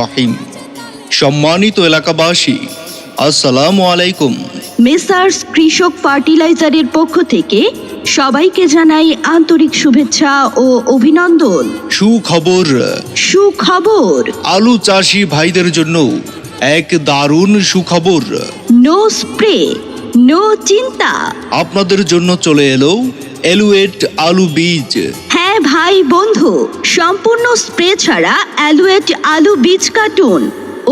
রহিম। সম্মানিত এলাকাবাসী, আসসালামু আলাইকুম। মেসার্স কৃষক ফার্টিলাইজারের পক্ষ থেকে সবাইকে জানাই আন্তরিক শুভেচ্ছা ও অভিনন্দন। সুখবর আলু চাষি ভাইদের জন্য এক দারুণ সুখবর। নো স্প্রে, নো চিন্তা। আপনাদের জন্য চলে এলো এলুয়েট আলু বীজ। হ্যাঁ ভাই বন্ধু, সম্পূর্ণ স্প্রে ছাড়া অ্যালুয়েট আলু বীজ কার্টুন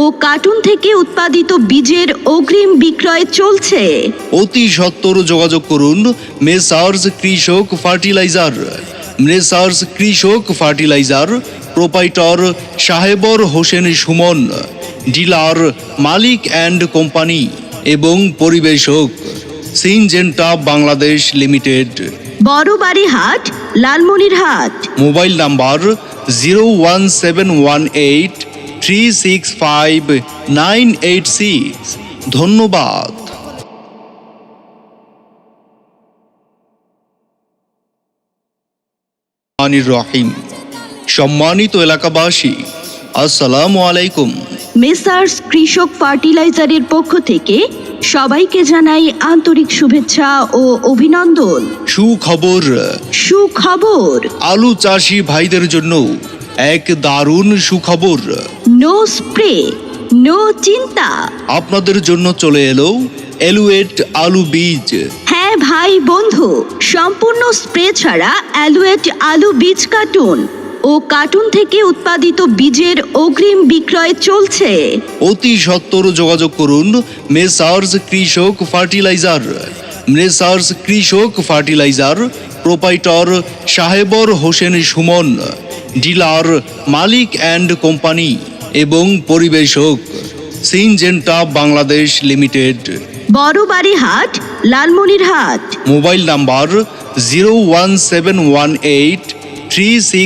ও কার্টুন থেকে উৎপাদিত বীজের অগ্রিম বিক্রয় চলছে। অতি সত্বর যোগাযোগ করুন messrs Krishak fertiliser. Messrs Krishak fertiliser, proprietor Sahebar Hossain Sumon, dealer Malik and company এবং পরিবেশক Syngenta Bangladesh limited, Borobarihat, Lalmonirhat. Mobile number 01718365986। ধন্যবাদ। রহিম। সম্মানিত এলাকাবাসী, আসসালামু আলাইকুম। মেসার্স কৃষক ফার্টিলাইজারের পক্ষ থেকে সবাইকে জানাই আন্তরিক শুভেচ্ছা ও অভিনন্দন। সুখবর আলু চাষি ভাইদের জন্য এক দারুণ সুখবর। নো স্প্রে, নো চিন্তা। আপনাদের জন্য চলে এলো এলুয়েট আলু বীজ। হ্যাঁ ভাই বন্ধু, সম্পূর্ণ স্প্রে ছাড়া অ্যালুয়েট আলু বীজ কার্টুন ও কার্টুন থেকে উৎপাদিত বীজের অগ্রিম বিক্রয় চলছে। অতি সত্বর যোগাযোগ করুন messrs Krishak fertiliser. Messrs Krishak fertiliser, proprietor Sahebar Hossain Sumon, dealer Malik and company এবং পরিবেশক Syngenta Bangladesh limited, Borobarihat, Lalmonirhat. Mobile number 0171836